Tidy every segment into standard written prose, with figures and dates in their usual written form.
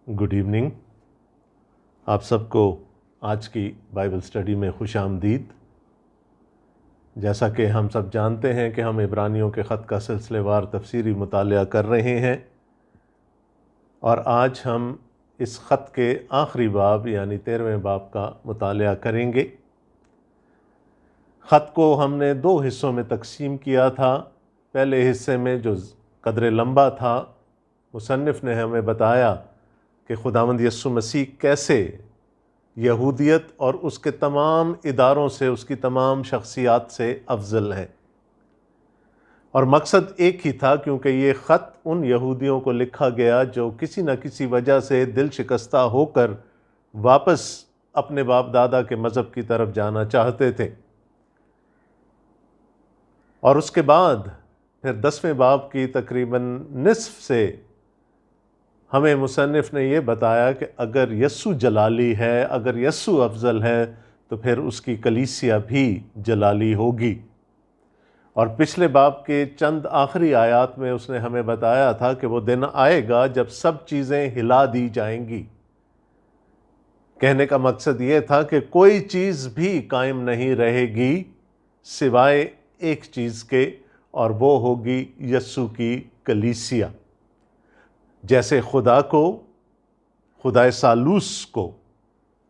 Good evening. آپ سب کو آج کی بائبل اسٹڈی میں خوش آمدید. جیسا کہ ہم سب جانتے ہیں کہ ہم عبرانیوں کے خط کا سلسلے وار تفسیری مطالعہ کر رہے ہیں، اور آج ہم اس خط کے آخری باب یعنی 13ویں باب کا مطالعہ کریں گے. خط کو ہم نے 2 حصوں میں تقسیم کیا تھا. پہلے حصے میں جو قدر لمبا تھا، مصنف نے ہمیں بتایا کہ خداوند یسوع مسیح کیسے یہودیت اور اس کے تمام اداروں سے، اس کی تمام شخصیات سے افضل ہے. اور مقصد ایک ہی تھا، کیونکہ یہ خط ان یہودیوں کو لکھا گیا جو کسی نہ کسی وجہ سے دل شکستہ ہو کر واپس اپنے باپ دادا کے مذہب کی طرف جانا چاہتے تھے. اور اس کے بعد پھر 10ویں باب کی تقریباً نصف سے ہمیں مصنف نے یہ بتایا کہ اگر یسوع جلالی ہے، اگر یسوع افضل ہے، تو پھر اس کی کلیسیا بھی جلالی ہوگی. اور پچھلے باب کے چند آخری آیات میں اس نے ہمیں بتایا تھا کہ وہ دن آئے گا جب سب چیزیں ہلا دی جائیں گی. کہنے کا مقصد یہ تھا کہ کوئی چیز بھی قائم نہیں رہے گی سوائے ایک چیز کے، اور وہ ہوگی یسوع کی کلیسیا. جیسے خدا کو، خدا ثالوث کو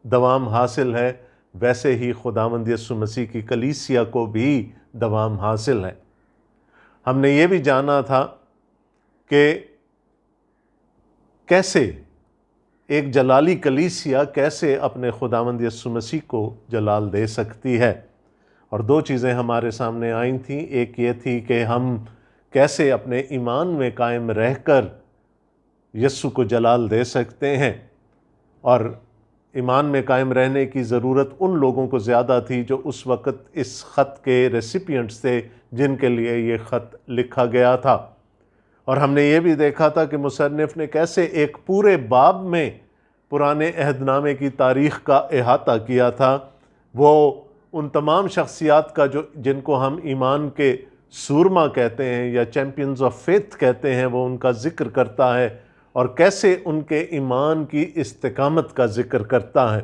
دوام حاصل ہے، ویسے ہی خداوند یسوع مسیح کی کلیسیا کو بھی دوام حاصل ہے. ہم نے یہ بھی جانا تھا کہ کیسے ایک جلالی کلیسیا کیسے اپنے خداوند یسوع مسیح کو جلال دے سکتی ہے. اور 2 چیزیں ہمارے سامنے آئی تھیں. ایک یہ تھی کہ ہم کیسے اپنے ایمان میں قائم رہ کر یسوع کو جلال دے سکتے ہیں، اور ایمان میں قائم رہنے کی ضرورت ان لوگوں کو زیادہ تھی جو اس وقت اس خط کے ریسیپینٹس تھے، جن کے لیے یہ خط لکھا گیا تھا. اور ہم نے یہ بھی دیکھا تھا کہ مصنف نے کیسے ایک پورے باب میں پرانے عہد نامے کی تاریخ کا احاطہ کیا تھا. وہ ان تمام شخصیات کا جن کو ہم ایمان کے سورما کہتے ہیں یا چیمپئنز آف فیتھ کہتے ہیں، وہ ان کا ذکر کرتا ہے، اور کیسے ان کے ایمان کی استقامت کا ذکر کرتا ہے.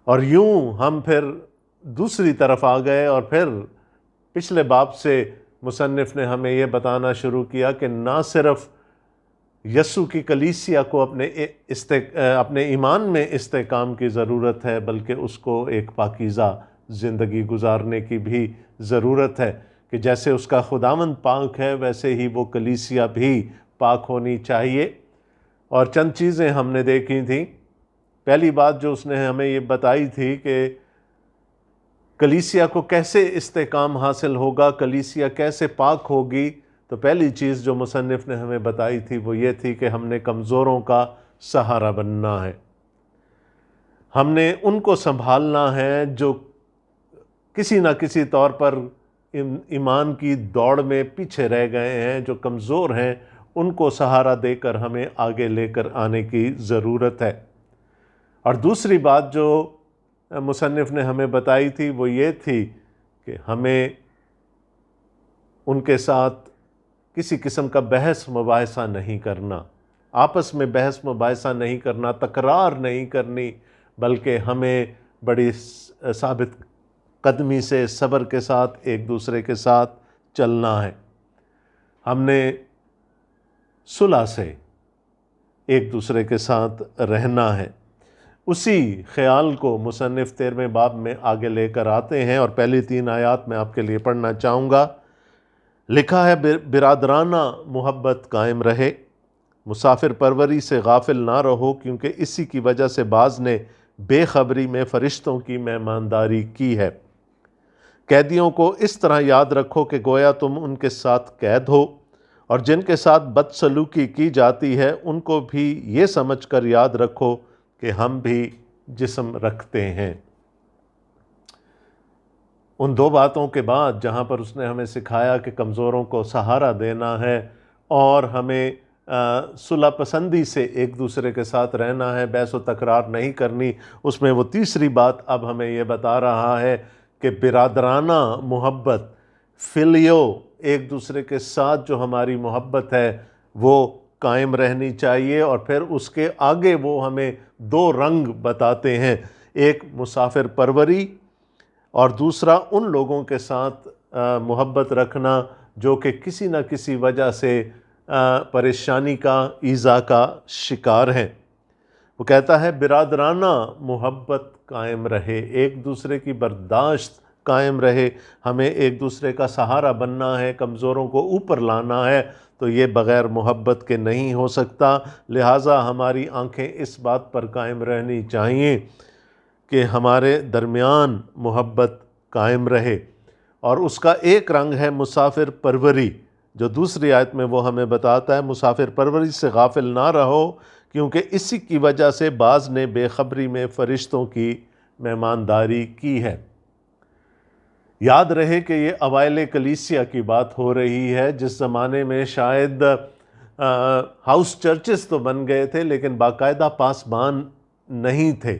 اور یوں ہم پھر دوسری طرف آ گئے، اور پھر پچھلے باب سے مصنف نے ہمیں یہ بتانا شروع کیا کہ نہ صرف یسوع کی کلیسیا کو اپنے ایمان میں استحکام کی ضرورت ہے، بلکہ اس کو ایک پاکیزہ زندگی گزارنے کی بھی ضرورت ہے، کہ جیسے اس کا خداوند پاک ہے ویسے ہی وہ کلیسیا بھی پاک ہونی چاہیے. اور چند چیزیں ہم نے دیکھی تھیں. پہلی بات جو اس نے ہمیں یہ بتائی تھی کہ کلیسیا کو کیسے استحکام حاصل ہوگا، کلیسیا کیسے پاک ہوگی. تو پہلی چیز جو مصنف نے ہمیں بتائی تھی وہ یہ تھی کہ ہم نے کمزوروں کا سہارا بننا ہے. ہم نے ان کو سنبھالنا ہے جو کسی نہ کسی طور پر ایمان کی دوڑ میں پیچھے رہ گئے ہیں، جو کمزور ہیں. ان کو سہارا دے کر ہمیں آگے لے کر آنے کی ضرورت ہے. اور دوسری بات جو مصنف نے ہمیں بتائی تھی وہ یہ تھی کہ ہمیں ان کے ساتھ کسی قسم کا بحث مباحثہ نہیں کرنا، آپس میں بحث مباحثہ نہیں کرنا، تکرار نہیں کرنی، بلکہ ہمیں بڑی ثابت قدمی سے، صبر کے ساتھ ایک دوسرے کے ساتھ چلنا ہے. ہم نے صلح سے ایک دوسرے کے ساتھ رہنا ہے. اسی خیال کو مصنف 13ویں باب میں آگے لے کر آتے ہیں، اور پہلی 3 آیات میں آپ کے لیے پڑھنا چاہوں گا. لکھا ہے، برادرانہ محبت قائم رہے، مسافر پروری سے غافل نہ رہو، کیونکہ اسی کی وجہ سے بعض نے بے خبری میں فرشتوں کی مہمانداری کی ہے. قیدیوں کو اس طرح یاد رکھو کہ گویا تم ان کے ساتھ قید ہو، اور جن کے ساتھ بدسلوکی کی جاتی ہے ان کو بھی یہ سمجھ کر یاد رکھو کہ ہم بھی جسم رکھتے ہیں. ان 2 باتوں کے بعد جہاں پر اس نے ہمیں سکھایا کہ کمزوروں کو سہارا دینا ہے اور ہمیں صلح پسندی سے ایک دوسرے کے ساتھ رہنا ہے، بحث و تکرار نہیں کرنی، اس میں وہ تیسری بات اب ہمیں یہ بتا رہا ہے کہ برادرانہ محبت، فلیو، ایک دوسرے کے ساتھ جو ہماری محبت ہے وہ قائم رہنی چاہیے، اور پھر اس کے آگے وہ ہمیں دو رنگ بتاتے ہیں، ایک مسافر پروری اور دوسرا ان لوگوں کے ساتھ محبت رکھنا جو کہ کسی نہ کسی وجہ سے پریشانی کا، ایذا کا شکار ہیں۔ وہ کہتا ہے برادرانہ محبت قائم رہے، ایک دوسرے کی برداشت قائم رہے، ہمیں ایک دوسرے کا سہارا بننا ہے، کمزوروں کو اوپر لانا ہے، تو یہ بغیر محبت کے نہیں ہو سکتا۔ لہٰذا ہماری آنکھیں اس بات پر قائم رہنی چاہیے کہ ہمارے درمیان محبت قائم رہے، اور اس کا ایک رنگ ہے مسافر پروری، جو دوسری آیت میں وہ ہمیں بتاتا ہے مسافر پروری سے غافل نہ رہو، کیونکہ اسی کی وجہ سے بعض نے بے خبری میں فرشتوں کی مہمانداری کی ہے۔ یاد رہے کہ یہ اوائل کلیسیا کی بات ہو رہی ہے، جس زمانے میں شاید ہاؤس چرچز تو بن گئے تھے لیکن باقاعدہ پاسبان نہیں تھے۔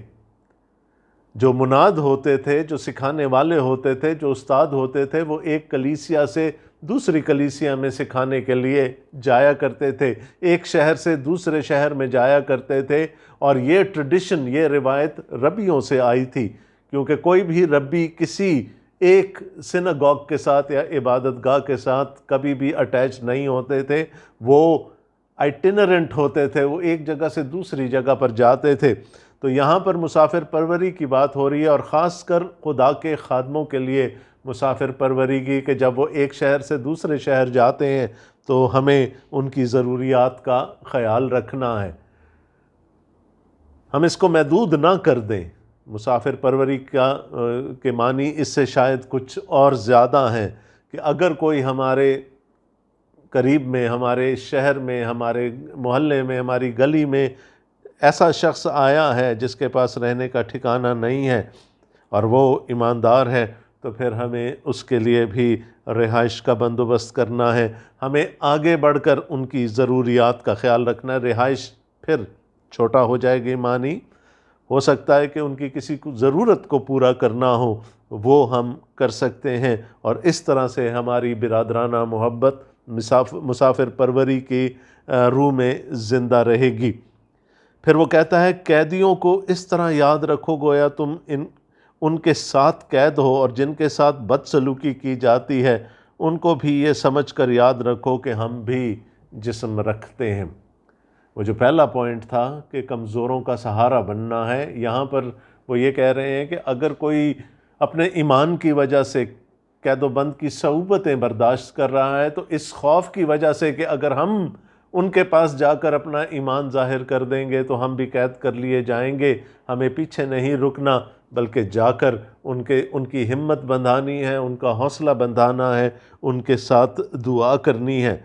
جو مناد ہوتے تھے، جو سکھانے والے ہوتے تھے، جو استاد ہوتے تھے، وہ ایک کلیسیا سے دوسری کلیسیا میں سکھانے کے لیے جایا کرتے تھے، ایک شہر سے دوسرے شہر میں جایا کرتے تھے، اور یہ ٹریڈیشن، یہ روایت ربیوں سے آئی تھی، کیونکہ کوئی بھی ربی کسی ایک سیناگوگ کے ساتھ یا عبادت گاہ کے ساتھ کبھی بھی اٹیچ نہیں ہوتے تھے، وہ آئٹینرنٹ ہوتے تھے، وہ ایک جگہ سے دوسری جگہ پر جاتے تھے۔ تو یہاں پر مسافر پروری کی بات ہو رہی ہے، اور خاص کر خدا کے خادموں کے لیے مسافر پروری کی، کہ جب وہ ایک شہر سے دوسرے شہر جاتے ہیں تو ہمیں ان کی ضروریات کا خیال رکھنا ہے، ہم اس کو محدود نہ کر دیں۔ مسافر پروری کے معنی اس سے شاید کچھ اور زیادہ ہیں، کہ اگر کوئی ہمارے قریب میں، ہمارے شہر میں، ہمارے محلے میں، ہماری گلی میں ایسا شخص آیا ہے جس کے پاس رہنے کا ٹھکانہ نہیں ہے اور وہ ایماندار ہے، تو پھر ہمیں اس کے لیے بھی رہائش کا بندوبست کرنا ہے، ہمیں آگے بڑھ کر ان کی ضروریات کا خیال رکھنا ہے۔ رہائش پھر چھوٹا ہو جائے گی معنی، ہو سکتا ہے کہ ان کی کسی کو ضرورت کو پورا کرنا ہو، وہ ہم کر سکتے ہیں، اور اس طرح سے ہماری برادرانہ محبت مسافر پروری کی روح میں زندہ رہے گی۔ پھر وہ کہتا ہے قیدیوں کو اس طرح یاد رکھو گویا تم ان کے ساتھ قید ہو، اور جن کے ساتھ بدسلوکی کی جاتی ہے ان کو بھی یہ سمجھ کر یاد رکھو کہ ہم بھی جسم رکھتے ہیں۔ وہ جو پہلا پوائنٹ تھا کہ کمزوروں کا سہارا بننا ہے، یہاں پر وہ یہ کہہ رہے ہیں کہ اگر کوئی اپنے ایمان کی وجہ سے قید و بند کی صعوبتیں برداشت کر رہا ہے، تو اس خوف کی وجہ سے کہ اگر ہم ان کے پاس جا کر اپنا ایمان ظاہر کر دیں گے تو ہم بھی قید کر لیے جائیں گے، ہمیں پیچھے نہیں رکنا، بلکہ جا کر ان کی ہمت بندھانی ہے، ان کا حوصلہ بندھانا ہے، ان کے ساتھ دعا کرنی ہے۔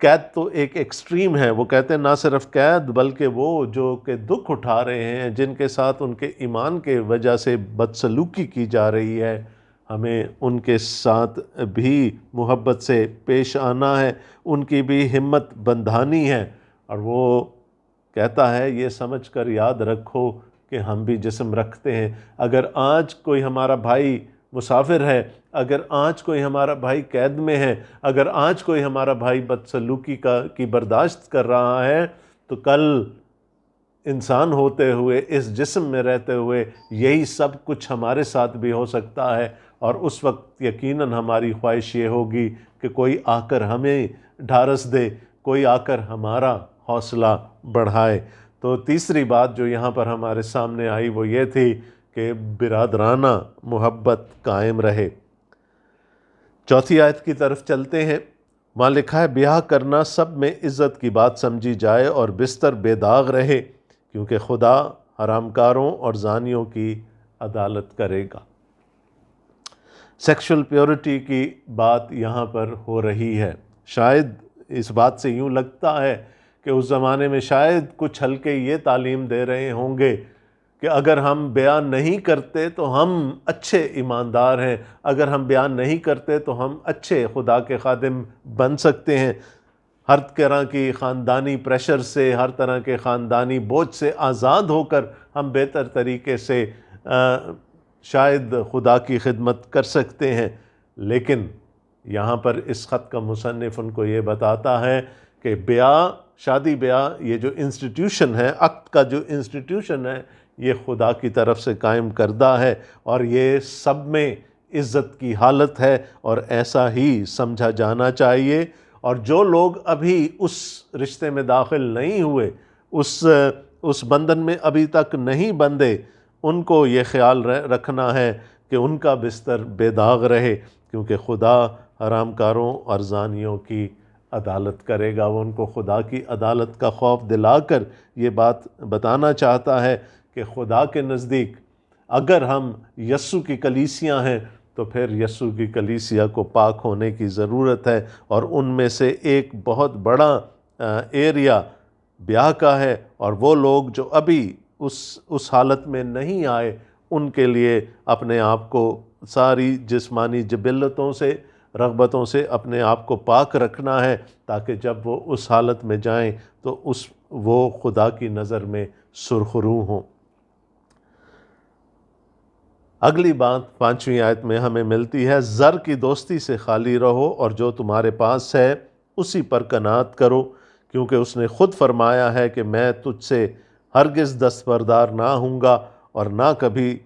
قید تو ایک ایکسٹریم ہے، وہ کہتے ہیں نہ صرف قید بلکہ وہ جو کہ دکھ اٹھا رہے ہیں، جن کے ساتھ ان کے ایمان کے وجہ سے بدسلوکی کی جا رہی ہے، ہمیں ان کے ساتھ بھی محبت سے پیش آنا ہے، ان کی بھی ہمت بندھانی ہے۔ اور وہ کہتا ہے یہ سمجھ کر یاد رکھو کہ ہم بھی جسم رکھتے ہیں۔ اگر آج کوئی ہمارا بھائی مسافر ہے، اگر آج کوئی ہمارا بھائی قید میں ہے، اگر آج کوئی ہمارا بھائی بدسلوکی کی برداشت کر رہا ہے، تو کل انسان ہوتے ہوئے، اس جسم میں رہتے ہوئے، یہی سب کچھ ہمارے ساتھ بھی ہو سکتا ہے، اور اس وقت یقیناً ہماری خواہش یہ ہوگی کہ کوئی آ کر ہمیں ڈھارس دے، کوئی آ کر ہمارا حوصلہ بڑھائے۔ تو تیسری بات جو یہاں پر ہمارے سامنے آئی وہ یہ تھی کہ برادرانہ محبت قائم رہے۔ چوتھی آیت کی طرف چلتے ہیں۔ وہاں لکھا ہے بیاہ کرنا سب میں عزت کی بات سمجھی جائے اور بستر بے داغ رہے، کیونکہ خدا حرام کاروں اور زانیوں کی عدالت کرے گا۔ سیکشل پیورٹی کی بات یہاں پر ہو رہی ہے۔ شاید اس بات سے یوں لگتا ہے کہ اس زمانے میں شاید کچھ حلقے یہ تعلیم دے رہے ہوں گے کہ اگر ہم بیان نہیں کرتے تو ہم اچھے ایماندار ہیں، اگر ہم بیان نہیں کرتے تو ہم اچھے خدا کے خادم بن سکتے ہیں، ہر طرح کی خاندانی پریشر سے، ہر طرح کے خاندانی بوجھ سے آزاد ہو کر ہم بہتر طریقے سے شاید خدا کی خدمت کر سکتے ہیں۔ لیکن یہاں پر اس خط کا مصنف ان کو یہ بتاتا ہے کہ بیاہ، شادی بیاہ، یہ جو انسٹیٹیوشن ہے، عقد کا جو انسٹیٹیوشن ہے، یہ خدا کی طرف سے قائم کردہ ہے، اور یہ سب میں عزت کی حالت ہے، اور ایسا ہی سمجھا جانا چاہیے۔ اور جو لوگ ابھی اس رشتے میں داخل نہیں ہوئے، اس بندھن میں ابھی تک نہیں بندھے، ان کو یہ خیال رکھنا ہے کہ ان کا بستر بے داغ رہے، کیونکہ خدا حرام کاروں اور زانیوں کی عدالت کرے گا۔ وہ ان کو خدا کی عدالت کا خوف دلا کر یہ بات بتانا چاہتا ہے کہ خدا کے نزدیک اگر ہم یسوع کی کلیسیاں ہیں تو پھر یسوع کی کلیسیا کو پاک ہونے کی ضرورت ہے، اور ان میں سے ایک بہت بڑا ایریا بیاہ کا ہے، اور وہ لوگ جو ابھی اس حالت میں نہیں آئے، ان کے لیے اپنے آپ کو ساری جسمانی جبلتوں سے، رغبتوں سے اپنے آپ کو پاک رکھنا ہے، تاکہ جب وہ اس حالت میں جائیں تو وہ خدا کی نظر میں سرخرو ہوں۔ اگلی بات 5ویں آیت میں ہمیں ملتی ہے، زر کی دوستی سے خالی رہو، اور جو تمہارے پاس ہے اسی پر قناعت کرو، کیونکہ اس نے خود فرمایا ہے کہ میں تجھ سے ہرگز دستبردار نہ ہوں گا اور نہ کبھی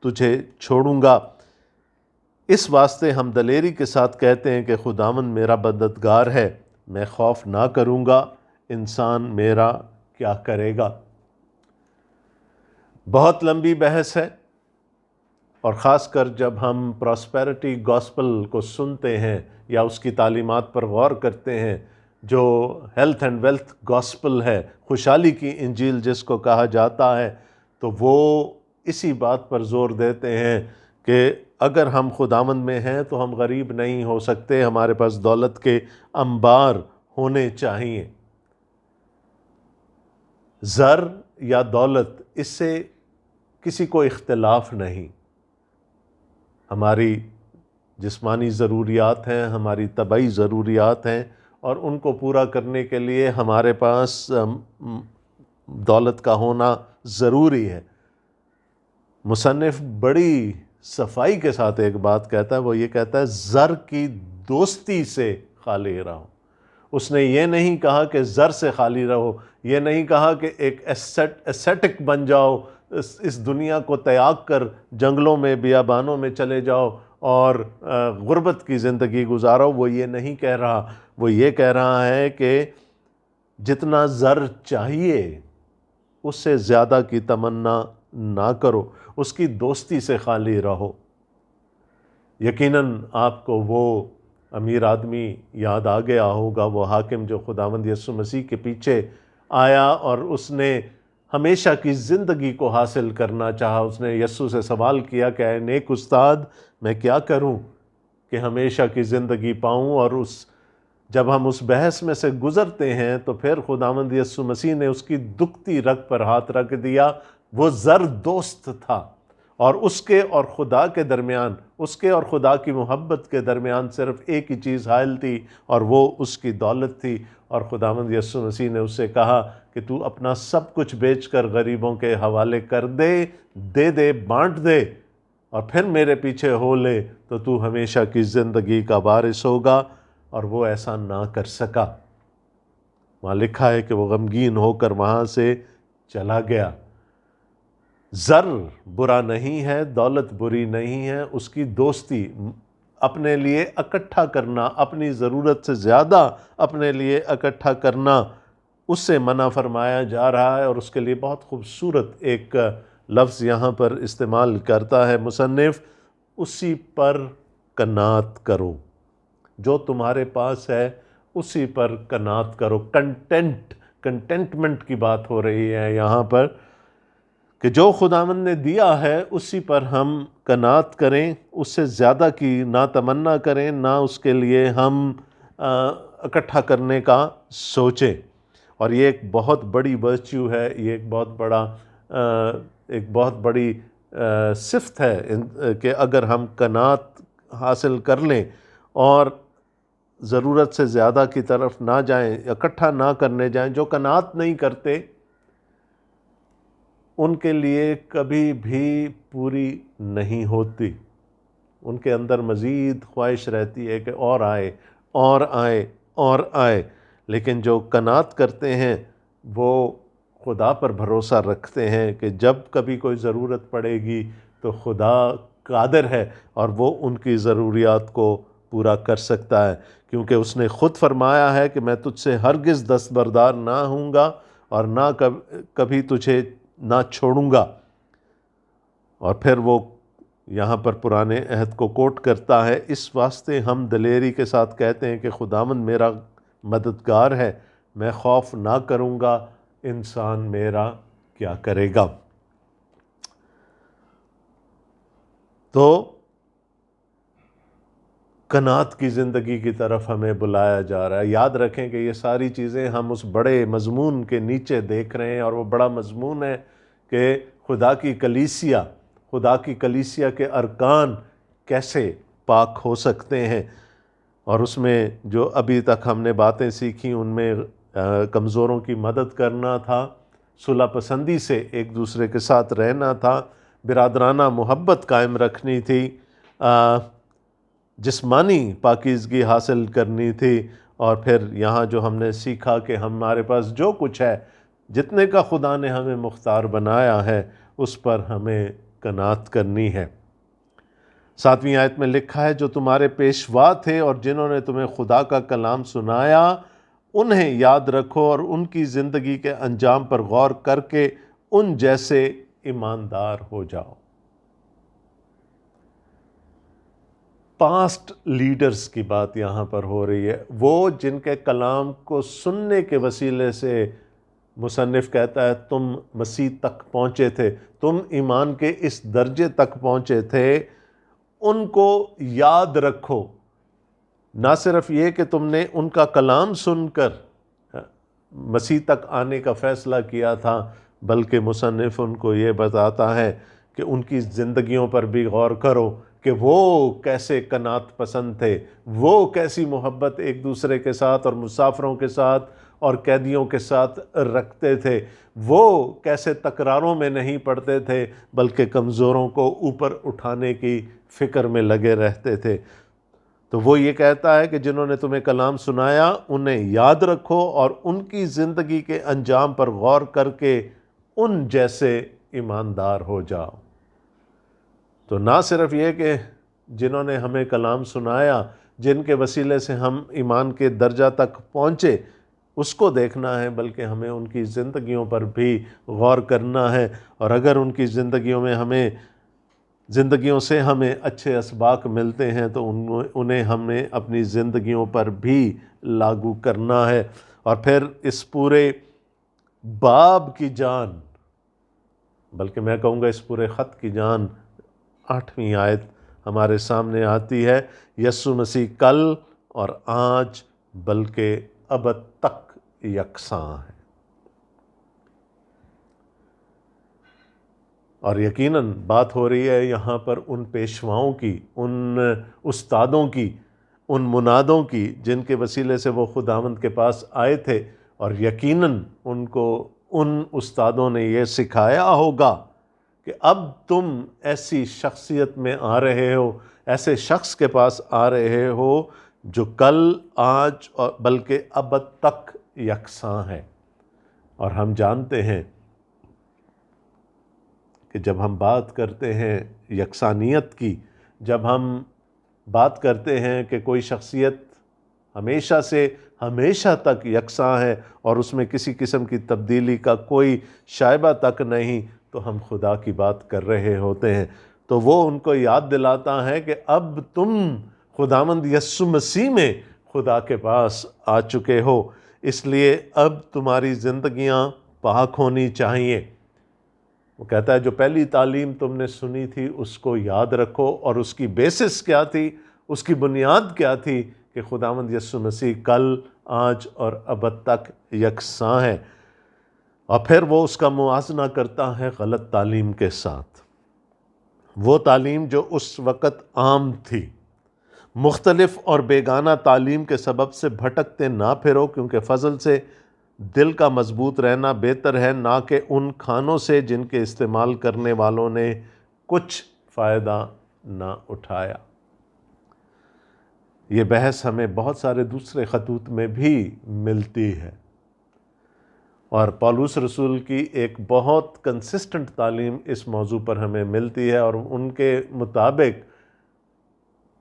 تجھے چھوڑوں گا۔ اس واسطے ہم دلیری کے ساتھ کہتے ہیں کہ خداوند میرا مددگار ہے، میں خوف نہ کروں گا، انسان میرا کیا کرے گا۔ بہت لمبی بحث ہے، اور خاص کر جب ہم پراسپیرٹی گاسپل کو سنتے ہیں یا اس کی تعلیمات پر غور کرتے ہیں، جو ہیلتھ اینڈ ویلتھ گاسپل ہے، خوشحالی کی انجیل جس کو کہا جاتا ہے، تو وہ اسی بات پر زور دیتے ہیں کہ اگر ہم خداوند میں ہیں تو ہم غریب نہیں ہو سکتے، ہمارے پاس دولت کے انبار ہونے چاہیے۔ زر یا دولت، اس سے کسی کو اختلاف نہیں۔ ہماری جسمانی ضروریات ہیں، ہماری طبعی ضروریات ہیں، اور ان کو پورا کرنے کے لیے ہمارے پاس دولت کا ہونا ضروری ہے۔ مصنف بڑی صفائی کے ساتھ ایک بات کہتا ہے، وہ یہ کہتا ہے زر کی دوستی سے خالی رہو۔ اس نے یہ نہیں کہا کہ زر سے خالی رہو، یہ نہیں کہا کہ ایک ایسیٹک بن جاؤ، اس دنیا کو تیاگ کر جنگلوں میں بیابانوں میں چلے جاؤ اور غربت کی زندگی گزارو۔ وہ یہ نہیں کہہ رہا، وہ یہ کہہ رہا ہے کہ جتنا زر چاہیے اس سے زیادہ کی تمنا نہ کرو، اس کی دوستی سے خالی رہو۔ یقیناً آپ کو وہ امیر آدمی یاد آ گیا ہوگا، وہ حاکم جو خداوند یسوع مسیح کے پیچھے آیا اور اس نے ہمیشہ کی زندگی کو حاصل کرنا چاہا۔ اس نے یسوع سے سوال کیا کہ اے نیک استاد، میں کیا کروں کہ ہمیشہ کی زندگی پاؤں؟ اور جب ہم اس بحث میں سے گزرتے ہیں تو پھر خداوند یسوع مسیح نے اس کی دکھتی رگ پر ہاتھ رکھ دیا۔ وہ زر دوست تھا، اور اس کے اور خدا کے درمیان، اس کے اور خدا کی محبت کے درمیان صرف ایک ہی چیز حائل تھی، اور وہ اس کی دولت تھی۔ اور خداوند یسوع مسیح نے اس سے کہا کہ تو اپنا سب کچھ بیچ کر غریبوں کے حوالے کر دے، بانٹ دے، اور پھر میرے پیچھے ہو لے، تو تو ہمیشہ کی زندگی کا وارث ہوگا۔ اور وہ ایسا نہ کر سکا۔ وہاں لکھا ہے کہ وہ غمگین ہو کر وہاں سے چلا گیا۔ زر برا نہیں ہے، دولت بری نہیں ہے، اس کی دوستی، اپنے لیے اکٹھا کرنا، اپنی ضرورت سے زیادہ اپنے لیے اکٹھا کرنا، اس سے منع فرمایا جا رہا ہے۔ اور اس کے لیے بہت خوبصورت ایک لفظ یہاں پر استعمال کرتا ہے مصنف، اسی پر قناعت کرو۔ جو تمہارے پاس ہے اسی پر قناعت کرو۔ کنٹینٹمنٹ کی بات ہو رہی ہے یہاں پر، کہ جو خداوند نے دیا ہے اسی پر ہم قناعت کریں، اس سے زیادہ کی نہ تمنا کریں، نہ اس کے لیے ہم اکٹھا کرنے کا سوچیں۔ اور یہ ایک بہت بڑی ورچیو ہے، یہ ایک بہت بڑی صفت ہے کہ اگر ہم قناعت حاصل کر لیں اور ضرورت سے زیادہ کی طرف نہ جائیں، اکٹھا نہ کرنے جائیں۔ جو قناعت نہیں کرتے ان کے لیے کبھی بھی پوری نہیں ہوتی، ان کے اندر مزید خواہش رہتی ہے کہ اور آئے اور آئے اور آئے۔ لیکن جو قناعت کرتے ہیں وہ خدا پر بھروسہ رکھتے ہیں کہ جب کبھی کوئی ضرورت پڑے گی تو خدا قادر ہے اور وہ ان کی ضروریات کو پورا کر سکتا ہے، کیونکہ اس نے خود فرمایا ہے کہ میں تجھ سے ہرگز دستبردار نہ ہوں گا اور نہ کبھی تجھے نہ چھوڑوں گا۔ اور پھر وہ یہاں پر پرانے عہد کو کوٹ کرتا ہے، اس واسطے ہم دلیری کے ساتھ کہتے ہیں کہ خداوند میرا مددگار ہے، میں خوف نہ کروں گا، انسان میرا کیا کرے گا۔ تو قناعت کی زندگی کی طرف ہمیں بلایا جا رہا ہے۔ یاد رکھیں کہ یہ ساری چیزیں ہم اس بڑے مضمون کے نیچے دیکھ رہے ہیں، اور وہ بڑا مضمون ہے کہ خدا کی کلیسیا کے ارکان کیسے پاک ہو سکتے ہیں۔ اور اس میں جو ابھی تک ہم نے باتیں سیکھی ان میں کمزوروں کی مدد کرنا تھا، صلح پسندی سے ایک دوسرے کے ساتھ رہنا تھا، برادرانہ محبت قائم رکھنی تھی، جسمانی پاکیزگی حاصل کرنی تھی، اور پھر یہاں جو ہم نے سیکھا کہ ہمارے پاس جو کچھ ہے، جتنے کا خدا نے ہمیں مختار بنایا ہے، اس پر ہمیں قناعت کرنی ہے۔ 7ویں آیت میں لکھا ہے، جو تمہارے پیشوا تھے اور جنہوں نے تمہیں خدا کا کلام سنایا، انہیں یاد رکھو اور ان کی زندگی کے انجام پر غور کر کے ان جیسے ایماندار ہو جاؤ۔ پاسٹ لیڈرز کی بات یہاں پر ہو رہی ہے، وہ جن کے کلام کو سننے کے وسیلے سے مصنف کہتا ہے تم مسیح تک پہنچے تھے، تم ایمان کے اس درجے تک پہنچے تھے، ان کو یاد رکھو۔ نہ صرف یہ کہ تم نے ان کا کلام سن کر مسیح تک آنے کا فیصلہ کیا تھا، بلکہ مصنف ان کو یہ بتاتا ہے کہ ان کی زندگیوں پر بھی غور کرو کہ وہ کیسے قناعت پسند تھے، وہ کیسی محبت ایک دوسرے کے ساتھ اور مسافروں کے ساتھ اور قیدیوں کے ساتھ رکھتے تھے، وہ کیسے تکراروں میں نہیں پڑتے تھے بلکہ کمزوروں کو اوپر اٹھانے کی فکر میں لگے رہتے تھے۔ تو وہ یہ کہتا ہے کہ جنہوں نے تمہیں کلام سنایا انہیں یاد رکھو اور ان کی زندگی کے انجام پر غور کر کے ان جیسے ایماندار ہو جاؤ۔ تو نہ صرف یہ کہ جنہوں نے ہمیں کلام سنایا، جن کے وسیلے سے ہم ایمان کے درجہ تک پہنچے، اس کو دیکھنا ہے، بلکہ ہمیں ان کی زندگیوں پر بھی غور کرنا ہے، اور اگر ان کی زندگیوں سے ہمیں اچھے اسباق ملتے ہیں تو انہیں ہمیں اپنی زندگیوں پر بھی لاگو کرنا ہے۔ اور پھر اس پورے باب کی جان، بلکہ میں کہوں گا اس پورے خط کی جان، 8ویں آیت ہمارے سامنے آتی ہے، یسوع مسیح کل اور آج بلکہ ابد تک یکساں ہے۔ اور یقیناً بات ہو رہی ہے یہاں پر ان پیشواؤں کی، ان استادوں کی، ان منادوں کی جن کے وسیلے سے وہ خداوند کے پاس آئے تھے، اور یقیناً ان کو ان استادوں نے یہ سکھایا ہوگا کہ اب تم ایسی شخصیت میں آ رہے ہو، ایسے شخص کے پاس آ رہے ہو جو کل، آج اور بلکہ ابد تک یکساں ہے۔ اور ہم جانتے ہیں کہ جب ہم بات کرتے ہیں یکسانیت کی، جب ہم بات کرتے ہیں کہ کوئی شخصیت ہمیشہ سے ہمیشہ تک یکساں ہے اور اس میں کسی قسم کی تبدیلی کا کوئی شائبہ تک نہیں، تو ہم خدا کی بات کر رہے ہوتے ہیں۔ تو وہ ان کو یاد دلاتا ہے کہ اب تم خداوند یسوع مسیح میں خدا کے پاس آ چکے ہو، اس لیے اب تمہاری زندگیاں پاک ہونی چاہیے۔ وہ کہتا ہے جو پہلی تعلیم تم نے سنی تھی اس کو یاد رکھو، اور اس کی بیسس کیا تھی، اس کی بنیاد کیا تھی کہ خداوند یسوع مسیح کل، آج اور ابد تک یکساں ہے۔ اور پھر وہ اس کا موازنہ کرتا ہے غلط تعلیم کے ساتھ، وہ تعلیم جو اس وقت عام تھی۔ مختلف اور بیگانہ تعلیم کے سبب سے بھٹکتے نہ پھرو، کیونکہ فضل سے دل کا مضبوط رہنا بہتر ہے، نہ کہ ان کھانوں سے جن کے استعمال کرنے والوں نے کچھ فائدہ نہ اٹھایا۔ یہ بحث ہمیں بہت سارے دوسرے خطوط میں بھی ملتی ہے، اور پولس رسول کی ایک بہت کنسسٹنٹ تعلیم اس موضوع پر ہمیں ملتی ہے، اور ان کے مطابق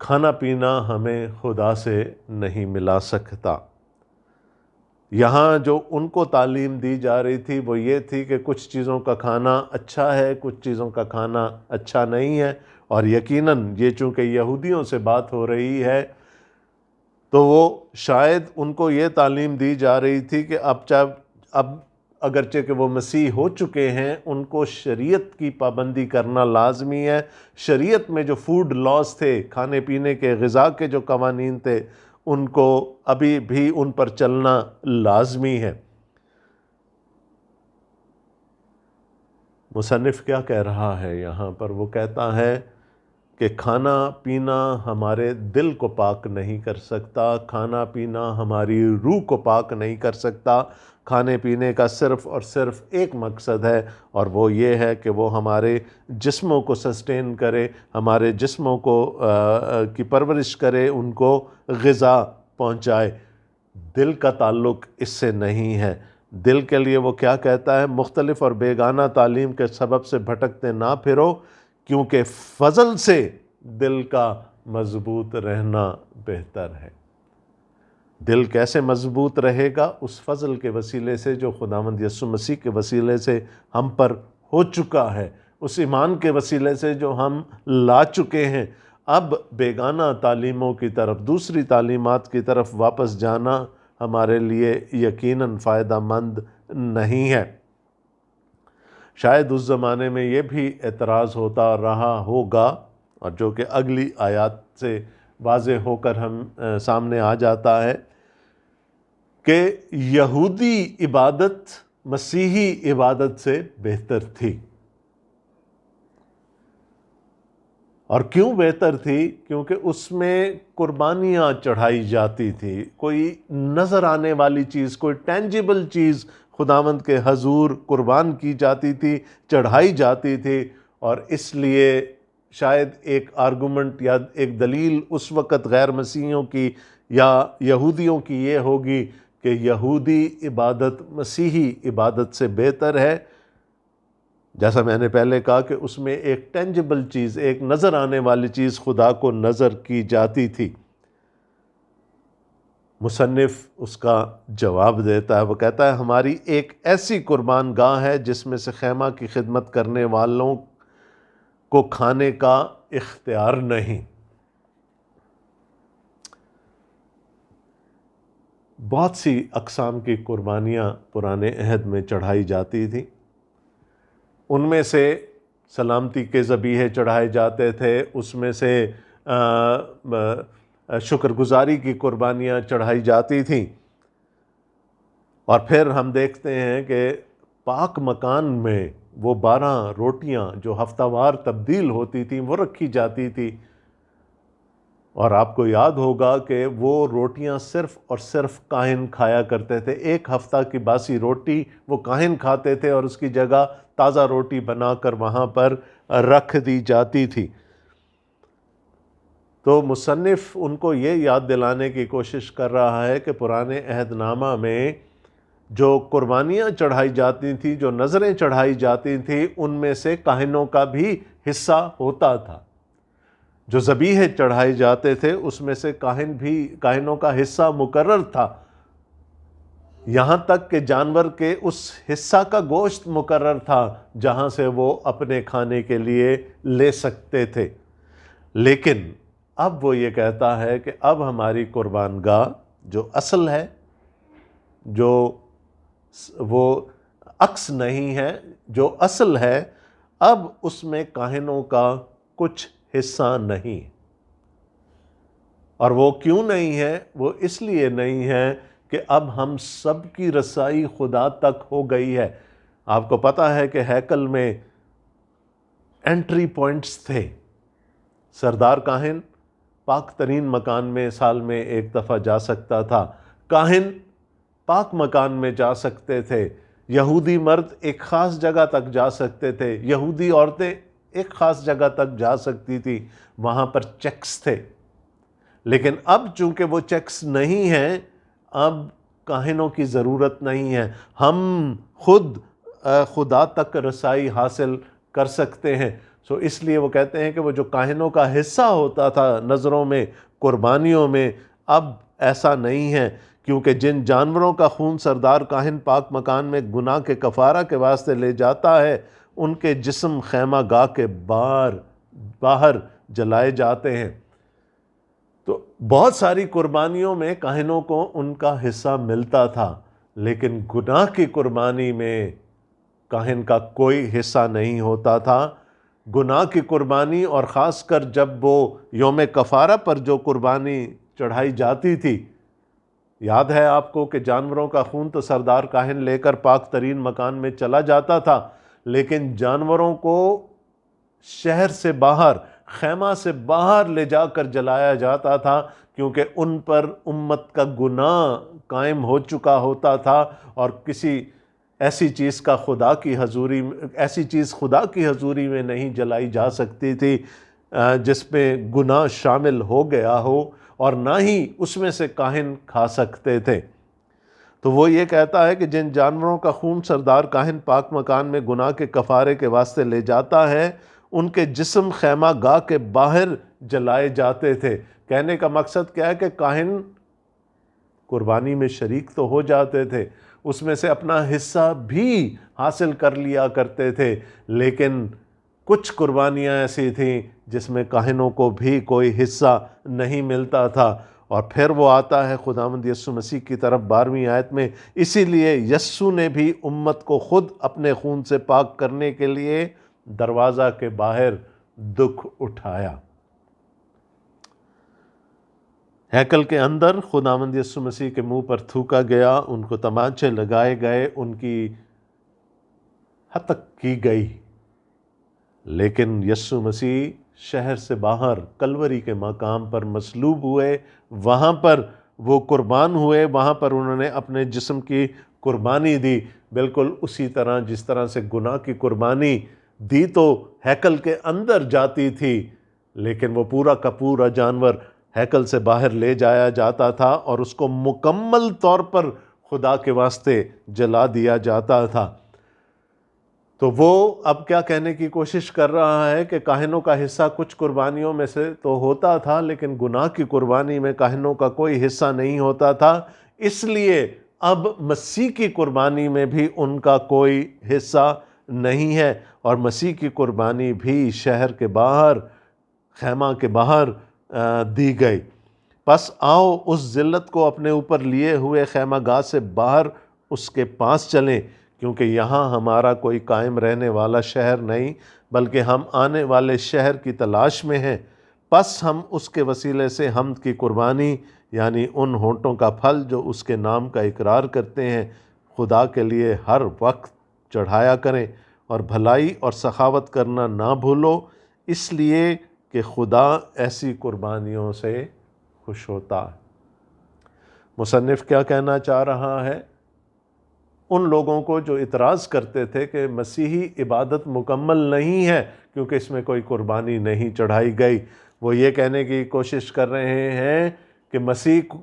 کھانا پینا ہمیں خدا سے نہیں ملا سکتا۔ یہاں جو ان کو تعلیم دی جا رہی تھی وہ یہ تھی کہ کچھ چیزوں کا کھانا اچھا ہے، کچھ چیزوں کا کھانا اچھا نہیں ہے، اور یقیناً یہ چونکہ یہودیوں سے بات ہو رہی ہے تو وہ شاید ان کو یہ تعلیم دی جا رہی تھی کہ اب اگرچہ کہ وہ مسیح ہو چکے ہیں، ان کو شریعت کی پابندی کرنا لازمی ہے۔ شریعت میں جو فوڈ لاز تھے، کھانے پینے کے غذا کے جو قوانین تھے، ان کو ابھی بھی ان پر چلنا لازمی ہے۔ مصنف کیا کہہ رہا ہے یہاں پر؟ وہ کہتا ہے کہ کھانا پینا ہمارے دل کو پاک نہیں کر سکتا، کھانا پینا ہماری روح کو پاک نہیں کر سکتا۔ کھانے پینے کا صرف اور صرف ایک مقصد ہے، اور وہ یہ ہے کہ وہ ہمارے جسموں کو سسٹین کرے، ہمارے جسموں کو کی پرورش کرے، ان کو غذا پہنچائے۔ دل کا تعلق اس سے نہیں ہے۔ دل کے لیے وہ کیا کہتا ہے؟ مختلف اور بیگانہ تعلیم کے سبب سے بھٹکتے نہ پھرو، کیونکہ فضل سے دل کا مضبوط رہنا بہتر ہے۔ دل کیسے مضبوط رہے گا؟ اس فضل کے وسیلے سے جو خداوند یسوع مسیح کے وسیلے سے ہم پر ہو چکا ہے، اس ایمان کے وسیلے سے جو ہم لا چکے ہیں۔ اب بیگانہ تعلیموں کی طرف، دوسری تعلیمات کی طرف واپس جانا ہمارے لیے یقیناً فائدہ مند نہیں ہے۔ شاید اس زمانے میں یہ بھی اعتراض ہوتا رہا ہوگا، اور جو کہ اگلی آیات سے واضح ہو کر ہم سامنے آ جاتا ہے، کہ یہودی عبادت مسیحی عبادت سے بہتر تھی۔ اور کیوں بہتر تھی؟ کیونکہ اس میں قربانیاں چڑھائی جاتی تھی، کوئی نظر آنے والی چیز، کوئی ٹینجیبل چیز خداوند کے حضور قربان کی جاتی تھی، چڑھائی جاتی تھی۔ اور اس لیے شاید ایک آرگومنٹ یا ایک دلیل اس وقت غیر مسیحیوں کی یا یہودیوں کی یہ ہوگی کہ یہودی عبادت مسیحی عبادت سے بہتر ہے، جیسا میں نے پہلے کہا کہ اس میں ایک ٹینجیبل چیز، ایک نظر آنے والی چیز خدا کو نظر کی جاتی تھی۔ مصنف اس کا جواب دیتا ہے، وہ کہتا ہے ہماری ایک ایسی قربان گاہ ہے جس میں سے خیمہ کی خدمت کرنے والوں کو کھانے کا اختیار نہیں۔ بہت سی اقسام کی قربانیاں پرانے عہد میں چڑھائی جاتی تھیں، ان میں سے سلامتی کے ذبیحے چڑھائے جاتے تھے، اس میں سے شکر گزاری کی قربانیاں چڑھائی جاتی تھیں، اور پھر ہم دیکھتے ہیں کہ پاک مکان میں وہ 12 روٹیاں جو ہفتہ وار تبدیل ہوتی تھیں وہ رکھی جاتی تھی، اور آپ کو یاد ہوگا کہ وہ روٹیاں صرف اور صرف کاہن کھایا کرتے تھے۔ ایک ہفتہ کی باسی روٹی وہ کاہن کھاتے تھے، اور اس کی جگہ تازہ روٹی بنا کر وہاں پر رکھ دی جاتی تھی۔ تو مصنف ان کو یہ یاد دلانے کی کوشش کر رہا ہے کہ پرانے عہد نامہ میں جو قربانیاں چڑھائی جاتی تھیں، جو نظریں چڑھائی جاتی تھیں، ان میں سے کاہنوں کا بھی حصہ ہوتا تھا۔ جو ذبیحے چڑھائے جاتے تھے اس میں سے کاہنوں کا حصہ مقرر تھا، یہاں تک کہ جانور کے اس حصہ کا گوشت مقرر تھا جہاں سے وہ اپنے کھانے کے لیے لے سکتے تھے۔ لیکن اب وہ یہ کہتا ہے کہ اب ہماری قربان گاہ جو اصل ہے، جو وہ عکس نہیں ہے، جو اصل ہے، اب اس میں کاہنوں کا کچھ حصہ نہیں۔ اور وہ کیوں نہیں ہے؟ وہ اس لیے نہیں ہے کہ اب ہم سب کی رسائی خدا تک ہو گئی ہے۔ آپ کو پتہ ہے کہ ہیکل میں انٹری پوائنٹس تھے۔ سردار کاہن پاک ترین مکان میں سال میں ایک دفعہ جا سکتا تھا، کاہن پاک مکان میں جا سکتے تھے، یہودی مرد ایک خاص جگہ تک جا سکتے تھے، یہودی عورتیں ایک خاص جگہ تک جا سکتی تھی، وہاں پر چیکس تھے۔ لیکن اب چونکہ وہ چیکس نہیں ہیں، اب کاہنوں کی ضرورت نہیں ہے، ہم خود خدا تک رسائی حاصل کر سکتے ہیں۔ اس لیے وہ کہتے ہیں کہ وہ جو کاہنوں کا حصہ ہوتا تھا نظروں میں، قربانیوں میں، اب ایسا نہیں ہے، کیونکہ جن جانوروں کا خون سردار کاہن پاک مکان میں گناہ کے کفارہ کے واسطے لے جاتا ہے، ان کے جسم خیمہ گاہ کے باہر جلائے جاتے ہیں۔ تو بہت ساری قربانیوں میں کاہنوں کو ان کا حصہ ملتا تھا، لیکن گناہ کی قربانی میں کاہن کا کوئی حصہ نہیں ہوتا تھا۔ گناہ کی قربانی، اور خاص کر جب وہ یوم کفارہ پر جو قربانی چڑھائی جاتی تھی، یاد ہے آپ کو کہ جانوروں کا خون تو سردار کاہن لے کر پاک ترین مکان میں چلا جاتا تھا، لیکن جانوروں کو شہر سے باہر، خیمہ سے باہر لے جا کر جلایا جاتا تھا، کیونکہ ان پر امت کا گناہ قائم ہو چکا ہوتا تھا، اور کسی ایسی چیز خدا کی حضوری میں نہیں جلائی جا سکتی تھی جس میں گناہ شامل ہو گیا ہو، اور نہ ہی اس میں سے کاہن کھا سکتے تھے۔ تو وہ یہ کہتا ہے کہ جن جانوروں کا خون سردار کاہن پاک مکان میں گناہ کے کفارے کے واسطے لے جاتا ہے، ان کے جسم خیمہ گاہ کے باہر جلائے جاتے تھے۔ کہنے کا مقصد کیا ہے کہ کاہن قربانی میں شریک تو ہو جاتے تھے، اس میں سے اپنا حصہ بھی حاصل کر لیا کرتے تھے، لیکن کچھ قربانیاں ایسی تھیں جس میں کاہنوں کو بھی کوئی حصہ نہیں ملتا تھا۔ اور پھر وہ آتا ہے خداوند یسوع مسیح کی طرف 12ویں آیت میں، اسی لیے یسوع نے بھی امت کو خود اپنے خون سے پاک کرنے کے لیے دروازہ کے باہر دکھ اٹھایا۔ ہیکل کے اندر خداوند یسوع مسیح کے منہ پر تھوکا گیا، ان کو تمانچے لگائے گئے، ان کی ہتک کی گئی، لیکن یسوع مسیح شہر سے باہر کلوری کے مقام پر مصلوب ہوئے، وہاں پر وہ قربان ہوئے، وہاں پر انہوں نے اپنے جسم کی قربانی دی، بالکل اسی طرح جس طرح سے گناہ کی قربانی دی تو ہیکل کے اندر جاتی تھی، لیکن وہ پورا کا پورا جانور ہیکل سے باہر لے جایا جاتا تھا اور اس کو مکمل طور پر خدا کے واسطے جلا دیا جاتا تھا۔ تو وہ اب کیا کہنے کی کوشش کر رہا ہے کہ کاہنوں کا حصہ کچھ قربانیوں میں سے تو ہوتا تھا، لیکن گناہ کی قربانی میں کاہنوں کا کوئی حصہ نہیں ہوتا تھا، اس لیے اب مسیح کی قربانی میں بھی ان کا کوئی حصہ نہیں ہے، اور مسیح کی قربانی بھی شہر کے باہر، خیمہ کے باہر دی گئی۔ پس آؤ اس ذلت کو اپنے اوپر لیے ہوئے خیمہ گاہ سے باہر اس کے پاس چلیں، کیونکہ یہاں ہمارا کوئی قائم رہنے والا شہر نہیں، بلکہ ہم آنے والے شہر کی تلاش میں ہیں۔ پس ہم اس کے وسیلے سے حمد کی قربانی، یعنی ان ہونٹوں کا پھل جو اس کے نام کا اقرار کرتے ہیں، خدا کے لیے ہر وقت چڑھایا کریں، اور بھلائی اور سخاوت کرنا نہ بھولو، اس لیے کہ خدا ایسی قربانیوں سے خوش ہوتا ہے۔ مصنف کیا کہنا چاہ رہا ہے؟ ان لوگوں کو جو اعتراض کرتے تھے کہ مسیحی عبادت مکمل نہیں ہے کیونکہ اس میں کوئی قربانی نہیں چڑھائی گئی، وہ یہ کہنے کی کوشش کر رہے ہیں کہ مسیح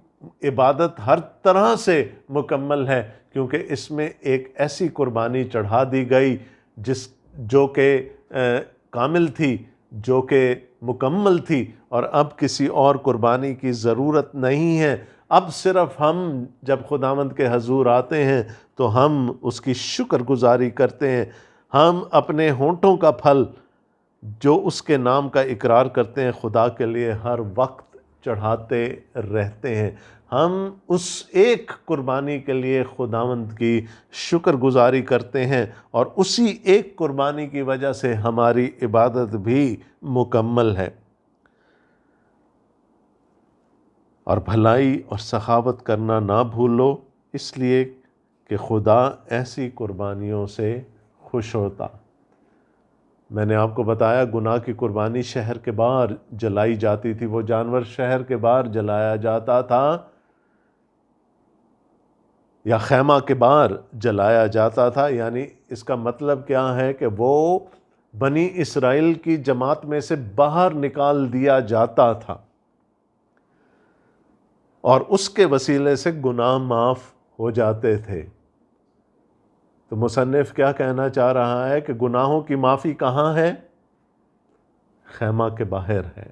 عبادت ہر طرح سے مکمل ہے، کیونکہ اس میں ایک ایسی قربانی چڑھا دی گئی جو کہ کامل تھی، جو کہ مکمل تھی، اور اب کسی اور قربانی کی ضرورت نہیں ہے۔ اب صرف ہم جب خداوند کے حضور آتے ہیں تو ہم اس کی شکر گزاری کرتے ہیں، ہم اپنے ہونٹوں کا پھل جو اس کے نام کا اقرار کرتے ہیں خدا کے لیے ہر وقت چڑھاتے رہتے ہیں۔ ہم اس ایک قربانی کے لیے خداوند کی شکر گزاری کرتے ہیں، اور اسی ایک قربانی کی وجہ سے ہماری عبادت بھی مکمل ہے۔ اور بھلائی اور سخاوت کرنا نہ بھولو، اس لیے کہ خدا ایسی قربانیوں سے خوش ہوتا۔ میں نے آپ کو بتایا گناہ کی قربانی شہر کے باہر جلائی جاتی تھی، وہ جانور شہر کے باہر جلایا جاتا تھا یا خیمہ کے باہر جلایا جاتا تھا، یعنی اس کا مطلب کیا ہے کہ وہ بنی اسرائیل کی جماعت میں سے باہر نکال دیا جاتا تھا۔ اور اس کے وسیلے سے گناہ معاف ہو جاتے تھے۔ تو مصنف کیا کہنا چاہ رہا ہے کہ گناہوں کی معافی کہاں ہے؟ خیمہ کے باہر ہے،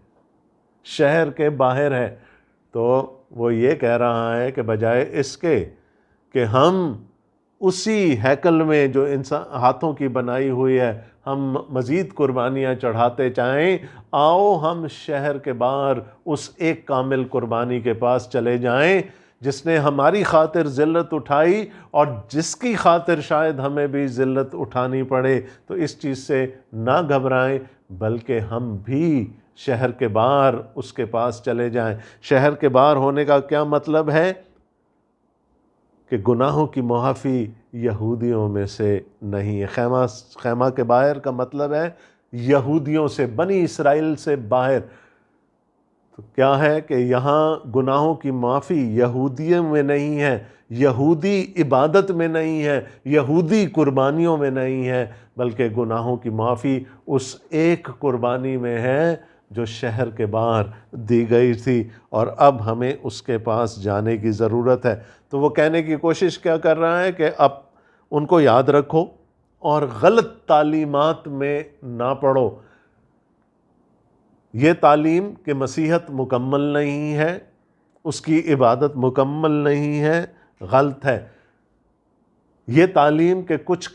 شہر کے باہر ہے۔ تو وہ یہ کہہ رہا ہے کہ بجائے اس کے کہ ہم اسی ہیکل میں جو انسان ہاتھوں کی بنائی ہوئی ہے ہم مزید قربانیاں چڑھاتے چاہیں، آؤ ہم شہر کے باہر اس ایک کامل قربانی کے پاس چلے جائیں جس نے ہماری خاطر ذلت اٹھائی، اور جس کی خاطر شاید ہمیں بھی ذلت اٹھانی پڑے۔ تو اس چیز سے نہ گھبرائیں، بلکہ ہم بھی شہر کے باہر اس کے پاس چلے جائیں۔ شہر کے باہر ہونے کا کیا مطلب ہے؟ کہ گناہوں کی معافی یہودیوں میں سے نہیں ہے۔ خیمہ کے باہر کا مطلب ہے یہودیوں سے، بنی اسرائیل سے باہر۔ تو کیا ہے کہ یہاں گناہوں کی معافی یہودیوں میں نہیں ہے، یہودی عبادت میں نہیں ہے، یہودی قربانیوں میں نہیں ہے، بلکہ گناہوں کی معافی اس ایک قربانی میں ہے جو شہر کے باہر دی گئی تھی، اور اب ہمیں اس کے پاس جانے کی ضرورت ہے۔ تو وہ کہنے کی کوشش کیا کر رہا ہے کہ اب ان کو یاد رکھو اور غلط تعلیمات میں نہ پڑو۔ یہ تعلیم کہ مسیحت مکمل نہیں ہے، اس کی عبادت مکمل نہیں ہے، غلط ہے۔ یہ تعلیم کہ کچھ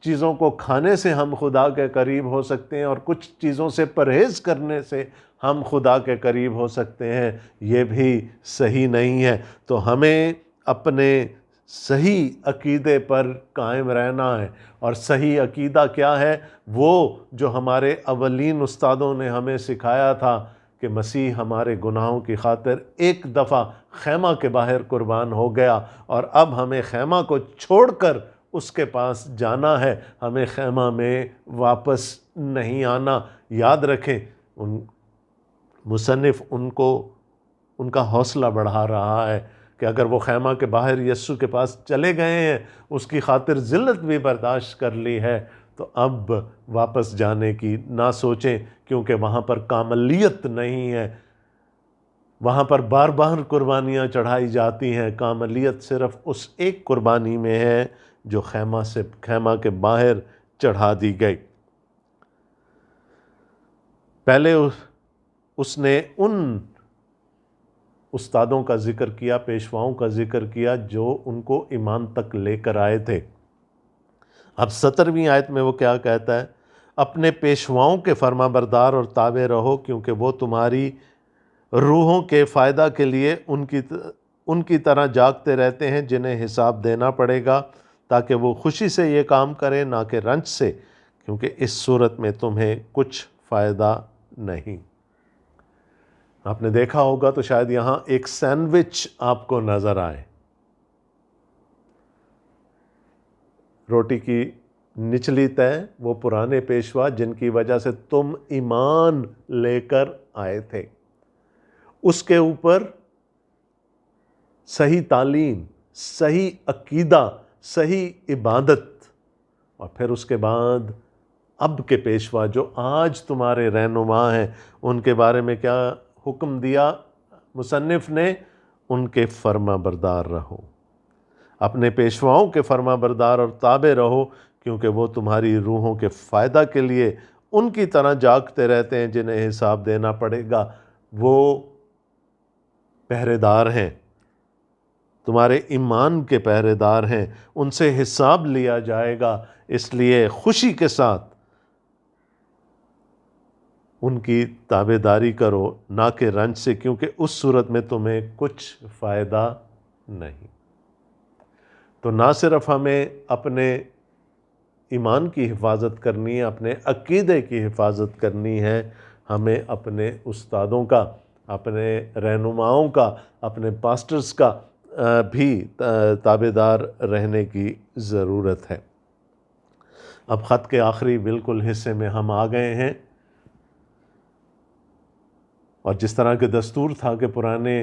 چیزوں کو کھانے سے ہم خدا کے قریب ہو سکتے ہیں اور کچھ چیزوں سے پرہیز کرنے سے ہم خدا کے قریب ہو سکتے ہیں، یہ بھی صحیح نہیں ہے۔ تو ہمیں اپنے صحیح عقیدے پر قائم رہنا ہے، اور صحیح عقیدہ کیا ہے؟ وہ جو ہمارے اولین استادوں نے ہمیں سکھایا تھا کہ مسیح ہمارے گناہوں کی خاطر ایک دفعہ خیمہ کے باہر قربان ہو گیا، اور اب ہمیں خیمہ کو چھوڑ کر اس کے پاس جانا ہے، ہمیں خیمہ میں واپس نہیں آنا۔ یاد رکھیں، مصنف ان کا حوصلہ بڑھا رہا ہے کہ اگر وہ خیمہ کے باہر یسوع کے پاس چلے گئے ہیں، اس کی خاطر ذلت بھی برداشت کر لی ہے، تو اب واپس جانے کی نہ سوچیں، کیونکہ وہاں پر کاملیت نہیں ہے، وہاں پر بار بار قربانیاں چڑھائی جاتی ہیں۔ کاملیت صرف اس ایک قربانی میں ہے جو خیمہ کے باہر چڑھا دی گئی۔ پہلے اس نے ان استادوں کا ذکر کیا، پیشواؤں کا ذکر کیا جو ان کو ایمان تک لے کر آئے تھے۔ اب 17ویں آیت میں وہ کیا کہتا ہے؟ اپنے پیشواؤں کے فرما بردار اور تابع رہو، کیونکہ وہ تمہاری روحوں کے فائدہ کے لیے ان کی طرح جاگتے رہتے ہیں جنہیں حساب دینا پڑے گا، تاکہ وہ خوشی سے یہ کام کریں، نہ کہ رنج سے، کیونکہ اس صورت میں تمہیں کچھ فائدہ نہیں۔ آپ نے دیکھا ہوگا تو شاید یہاں ایک سینڈوچ آپ کو نظر آئے۔ روٹی کی نچلی تہ وہ پرانے پیشوا جن کی وجہ سے تم ایمان لے کر آئے تھے، اس کے اوپر صحیح تعلیم، صحیح عقیدہ، صحیح عبادت، اور پھر اس کے بعد اب کے پیشوا جو آج تمہارے رہنما ہیں، ان کے بارے میں کیا حکم دیا مصنف نے؟ ان کے فرما بردار رہو، اپنے پیشواؤں کے فرما بردار اور تابع رہو، کیونکہ وہ تمہاری روحوں کے فائدہ کے لیے ان کی طرح جاگتے رہتے ہیں جنہیں حساب دینا پڑے گا۔ وہ پہرے دار ہیں، تمہارے ایمان کے پہرے دار ہیں، ان سے حساب لیا جائے گا، اس لیے خوشی کے ساتھ ان کی تابع داری کرو، نہ کہ رنج سے، کیونکہ اس صورت میں تمہیں کچھ فائدہ نہیں۔ تو نہ صرف ہمیں اپنے ایمان کی حفاظت کرنی ہے، اپنے عقیدے کی حفاظت کرنی ہے، ہمیں اپنے استادوں کا، اپنے رہنماؤں کا، اپنے پاسٹرز کا بھی تابع دار رہنے کی ضرورت ہے۔ اب خط کے آخری بالکل حصے میں ہم آ گئے ہیں، اور جس طرح کے دستور تھا کہ پرانے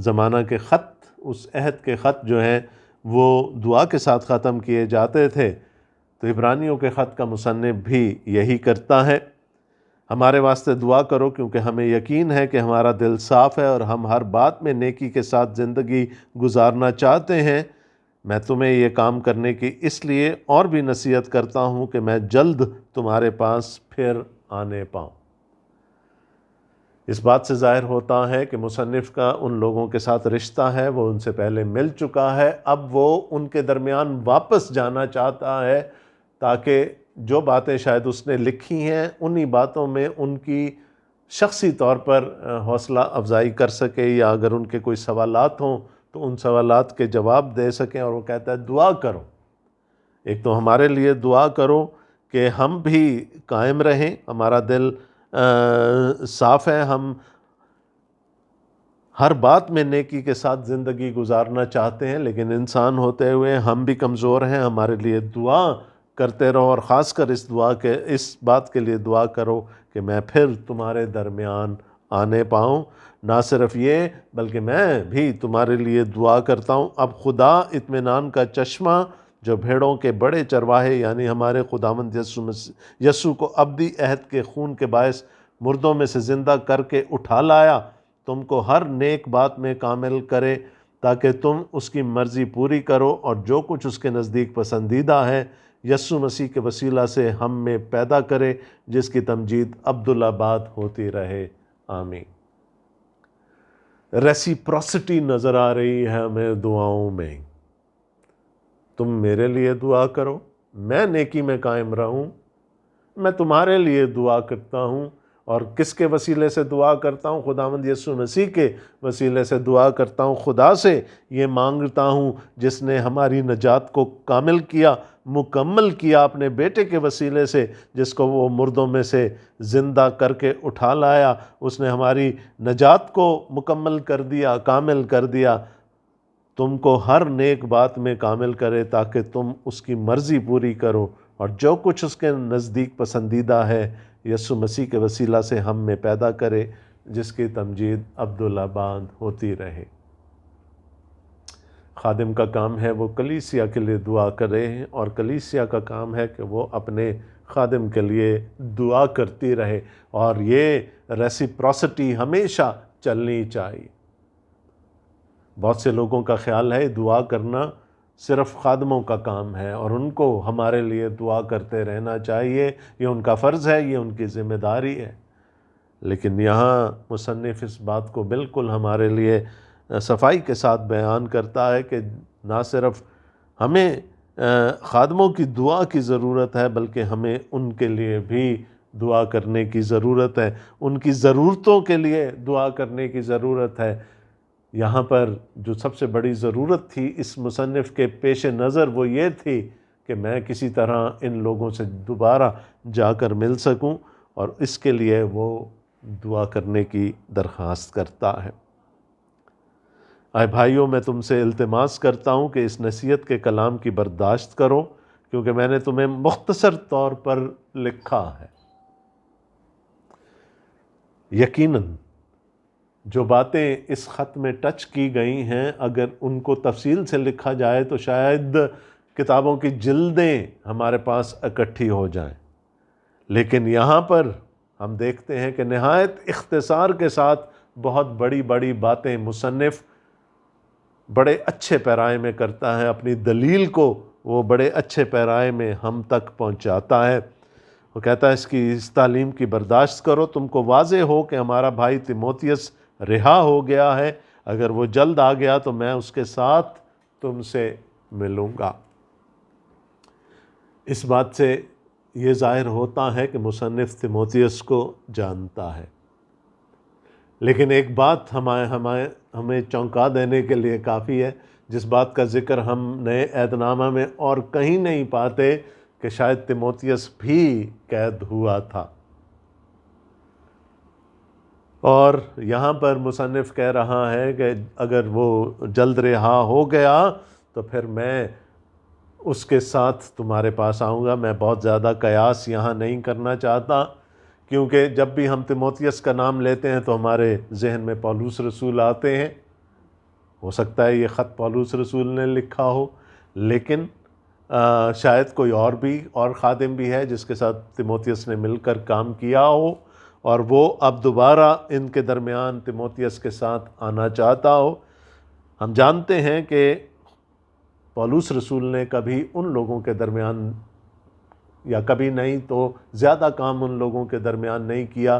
زمانہ کے خط، اس عہد کے خط جو ہیں وہ دعا کے ساتھ ختم کیے جاتے تھے، تو عبرانیوں کے خط کا مصنف بھی یہی کرتا ہے۔ ہمارے واسطے دعا کرو کیونکہ ہمیں یقین ہے کہ ہمارا دل صاف ہے اور ہم ہر بات میں نیکی کے ساتھ زندگی گزارنا چاہتے ہیں۔ میں تمہیں یہ کام کرنے کی اس لیے اور بھی نصیحت کرتا ہوں کہ میں جلد تمہارے پاس پھر آنے پاؤں۔ اس بات سے ظاہر ہوتا ہے کہ مصنف کا ان لوگوں کے ساتھ رشتہ ہے، وہ ان سے پہلے مل چکا ہے، اب وہ ان کے درمیان واپس جانا چاہتا ہے تاکہ جو باتیں شاید اس نے لکھی ہیں انہی باتوں میں ان کی شخصی طور پر حوصلہ افزائی کر سکے، یا اگر ان کے کوئی سوالات ہوں تو ان سوالات کے جواب دے سکیں۔ اور وہ کہتا ہے دعا کرو، ایک تو ہمارے لیے دعا کرو کہ ہم بھی قائم رہیں، ہمارا دل صاف ہے، ہم ہر بات میں نیکی کے ساتھ زندگی گزارنا چاہتے ہیں، لیکن انسان ہوتے ہوئے ہم بھی کمزور ہیں۔ ہمارے لیے دعا کرتے رہو، اور خاص کر اس بات کے لیے دعا کرو کہ میں پھر تمہارے درمیان آنے پاؤں۔ نہ صرف یہ بلکہ میں بھی تمہارے لیے دعا کرتا ہوں، اب خدا اطمینان کا چشمہ جو بھیڑوں کے بڑے چرواہے یعنی ہمارے خداوند یسوع کو ابدی عہد کے خون کے باعث مردوں میں سے زندہ کر کے اٹھا لایا، تم کو ہر نیک بات میں کامل کرے تاکہ تم اس کی مرضی پوری کرو، اور جو کچھ اس کے نزدیک پسندیدہ ہے یسوع مسیح کے وسیلہ سے ہم میں پیدا کرے، جس کی تمجید عبدالآباد ہوتی رہے، آمین۔ ریسیپروسٹی نظر آ رہی ہے ہمیں دعاؤں میں۔ تم میرے لیے دعا کرو، میں نیکی میں قائم رہوں، میں تمہارے لیے دعا کرتا ہوں، اور کس کے وسیلے سے دعا کرتا ہوں؟ خداوند یسوع مسیح کے وسیلے سے دعا کرتا ہوں۔ خدا سے یہ مانگتا ہوں جس نے ہماری نجات کو کامل کیا، مکمل کیا اپنے بیٹے کے وسیلے سے، جس کو وہ مردوں میں سے زندہ کر کے اٹھا لایا۔ اس نے ہماری نجات کو مکمل کر دیا، کامل کر دیا، تم کو ہر نیک بات میں کامل کرے تاکہ تم اس کی مرضی پوری کرو، اور جو کچھ اس کے نزدیک پسندیدہ ہے یسوع مسیح کے وسیلہ سے ہم میں پیدا کرے، جس کی تمجید عبدالآباد ہوتی رہے۔ خادم کا کام ہے وہ کلیسیا کے لیے دعا کرے، اور کلیسیا کا کام ہے کہ وہ اپنے خادم کے لیے دعا کرتی رہے، اور یہ ریسیپروسٹی ہمیشہ چلنی چاہیے۔ بہت سے لوگوں کا خیال ہے دعا کرنا صرف خادموں کا کام ہے، اور ان کو ہمارے لیے دعا کرتے رہنا چاہیے، یہ ان کا فرض ہے، یہ ان کی ذمہ داری ہے۔ لیکن یہاں مصنف اس بات کو بالکل ہمارے لیے صفائی کے ساتھ بیان کرتا ہے کہ نہ صرف ہمیں خادموں کی دعا کی ضرورت ہے، بلکہ ہمیں ان کے لیے بھی دعا کرنے کی ضرورت ہے، ان کی ضرورتوں کے لیے دعا کرنے کی ضرورت ہے۔ یہاں پر جو سب سے بڑی ضرورت تھی اس مصنف کے پیش نظر وہ یہ تھی کہ میں کسی طرح ان لوگوں سے دوبارہ جا کر مل سکوں، اور اس کے لیے وہ دعا کرنے کی درخواست کرتا ہے۔ اے بھائیوں، میں تم سے التماس کرتا ہوں کہ اس نصیحت کے کلام کی برداشت کرو، کیونکہ میں نے تمہیں مختصر طور پر لکھا ہے۔ یقیناً جو باتیں اس خط میں ٹچ کی گئی ہیں، اگر ان کو تفصیل سے لکھا جائے تو شاید کتابوں کی جلدیں ہمارے پاس اکٹھی ہو جائیں، لیکن یہاں پر ہم دیکھتے ہیں کہ نہایت اختصار کے ساتھ بہت بڑی بڑی باتیں مصنف بڑے اچھے پیرائے میں کرتا ہے، اپنی دلیل کو وہ بڑے اچھے پیرائے میں ہم تک پہنچاتا ہے۔ وہ کہتا ہے اس تعلیم کی برداشت کرو، تم کو واضح ہو کہ ہمارا بھائی تیموتھیوس رہا ہو گیا ہے، اگر وہ جلد آ گیا تو میں اس کے ساتھ تم سے ملوں گا۔ اس بات سے یہ ظاہر ہوتا ہے کہ مصنف تیموتھیوس کو جانتا ہے، لیکن ایک بات ہمیں چونکا دینے کے لیے کافی ہے، جس بات کا ذکر ہم نئے عہد نامہ میں اور کہیں نہیں پاتے، کہ شاید تیموتھیوس بھی قید ہوا تھا۔ اور یہاں پر مصنف کہہ رہا ہے کہ اگر وہ جلد رہا ہو گیا تو پھر میں اس کے ساتھ تمہارے پاس آؤں گا۔ میں بہت زیادہ قیاس یہاں نہیں کرنا چاہتا، کیونکہ جب بھی ہم تیموتھیوس کا نام لیتے ہیں تو ہمارے ذہن میں پولس رسول آتے ہیں۔ ہو سکتا ہے یہ خط پولس رسول نے لکھا ہو، لیکن شاید کوئی اور خادم بھی ہے جس کے ساتھ تیموتھیوس نے مل کر کام کیا ہو، اور وہ اب دوبارہ ان کے درمیان تیموتھیوس کے ساتھ آنا چاہتا ہو۔ ہم جانتے ہیں کہ پولس رسول نے کبھی ان لوگوں کے درمیان، یا کبھی نہیں تو زیادہ کام ان لوگوں کے درمیان نہیں کیا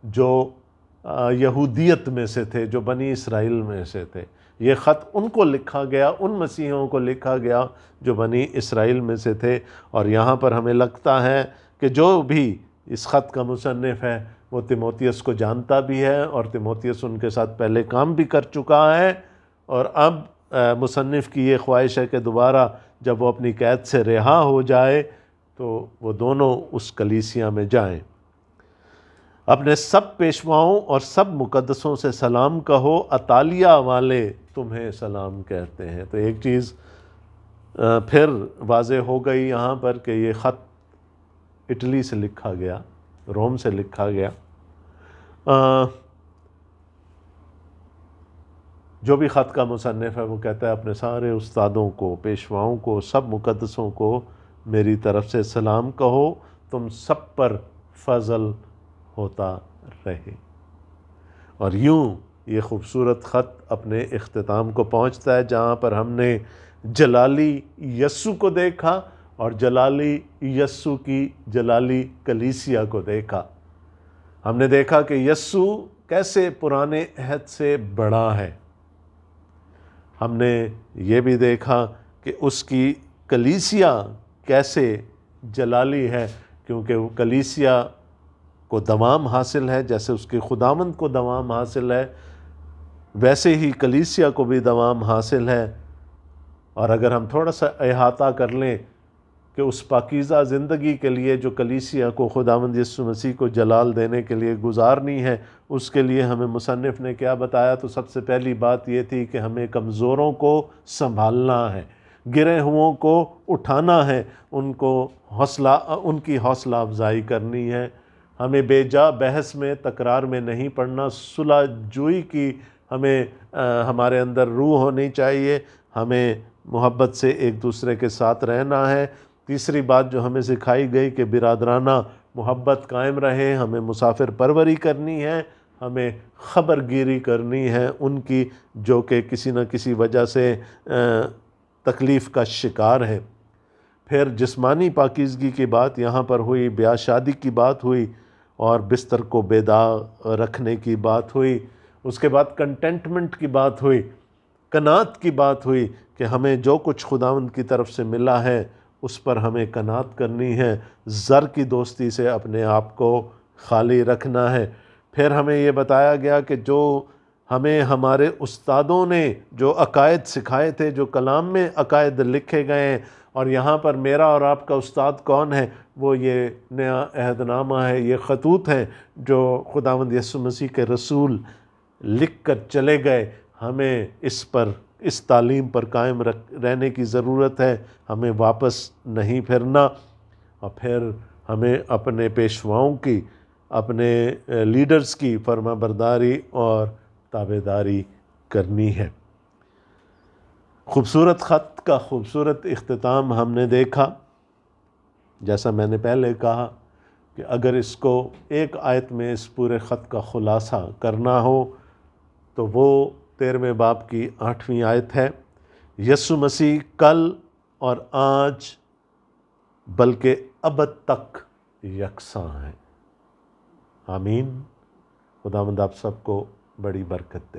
جو یہودیت میں سے تھے، جو بنی اسرائیل میں سے تھے۔ یہ خط ان کو لکھا گیا، ان مسیحیوں کو لکھا گیا جو بنی اسرائیل میں سے تھے۔ اور یہاں پر ہمیں لگتا ہے کہ جو بھی اس خط کا مصنف ہے وہ تیموتھیوس کو جانتا بھی ہے، اور تیموتھیوس ان کے ساتھ پہلے کام بھی کر چکا ہے، اور اب مصنف کی یہ خواہش ہے کہ دوبارہ جب وہ اپنی قید سے رہا ہو جائے تو وہ دونوں اس کلیسیا میں جائیں۔ اپنے سب پیشواؤں اور سب مقدسوں سے سلام کہو، اطالیہ والے تمہیں سلام کہتے ہیں۔ تو ایک چیز پھر واضح ہو گئی یہاں پر کہ یہ خط اٹلی سے لکھا گیا، روم سے لکھا گیا۔ جو بھی خط کا مصنف ہے وہ کہتا ہے اپنے سارے استادوں کو، پیشواؤں کو، سب مقدسوں کو میری طرف سے سلام کہو، تم سب پر فضل ہوتا رہے۔ اور یوں یہ خوبصورت خط اپنے اختتام کو پہنچتا ہے، جہاں پر ہم نے جلالی یسوع کو دیکھا اور جلالی یسوع کی جلالی کلیسیا کو دیکھا۔ ہم نے دیکھا کہ یسوع کیسے پرانے عہد سے بڑا ہے۔ ہم نے یہ بھی دیکھا کہ اس کی کلیسیا کیسے جلالی ہے، کیونکہ وہ کلیسیا کو دوام حاصل ہے، جیسے اس کے خداوند کو دوام حاصل ہے ویسے ہی کلیسیا کو بھی دوام حاصل ہے۔ اور اگر ہم تھوڑا سا احاطہ کر لیں کہ اس پاکیزہ زندگی کے لیے جو کلیسیا کو خداوند یسوع مسیح کو جلال دینے کے لیے گزارنی ہے، اس کے لیے ہمیں مصنف نے کیا بتایا؟ تو سب سے پہلی بات یہ تھی کہ ہمیں کمزوروں کو سنبھالنا ہے، گرے ہوئوں کو اٹھانا ہے، ان کی حوصلہ افزائی کرنی ہے۔ ہمیں بے جا بحث میں، تکرار میں نہیں پڑنا، صلح جوئی کی ہمارے اندر روح ہونی چاہیے، ہمیں محبت سے ایک دوسرے کے ساتھ رہنا ہے۔ تیسری بات جو ہمیں سکھائی گئی کہ برادرانہ محبت قائم رہے، ہمیں مسافر پروری کرنی ہے، ہمیں خبر گیری کرنی ہے ان کی جو کہ کسی نہ کسی وجہ سے تکلیف کا شکار ہے۔ پھر جسمانی پاکیزگی کی بات یہاں پر ہوئی، بیاہ شادی کی بات ہوئی، اور بستر کو بے داغ رکھنے کی بات ہوئی۔ اس کے بعد کنٹینٹمنٹ کی بات ہوئی، قناعت کی بات ہوئی کہ ہمیں جو کچھ خداوند کی طرف سے ملا ہے اس پر ہمیں قناعت کرنی ہے، زر کی دوستی سے اپنے آپ کو خالی رکھنا ہے۔ پھر ہمیں یہ بتایا گیا کہ جو ہمیں ہمارے استادوں نے جو عقائد سکھائے تھے، جو کلام میں عقائد لکھے گئے ہیں، اور یہاں پر میرا اور آپ کا استاد کون ہے؟ وہ یہ نیا عہد نامہ ہے، یہ خطوط ہیں جو خداوند یسوع مسیح کے رسول لکھ کر چلے گئے۔ ہمیں اس تعلیم پر قائم رہنے کی ضرورت ہے، ہمیں واپس نہیں پھرنا۔ اور پھر ہمیں اپنے پیشواؤں کی، اپنے لیڈرز کی فرما برداری اور تابعداری کرنی ہے۔ خوبصورت خط کا خوبصورت اختتام ہم نے دیکھا۔ جیسا میں نے پہلے کہا کہ اگر اس کو ایک آیت میں اس پورے خط کا خلاصہ کرنا ہو تو وہ 13ویں باب کی 8ویں آیت ہے، یسوع مسیح کل اور آج بلکہ ابد تک یکساں ہے۔ آمین۔ خداوند آپ سب کو بڑی برکت دے۔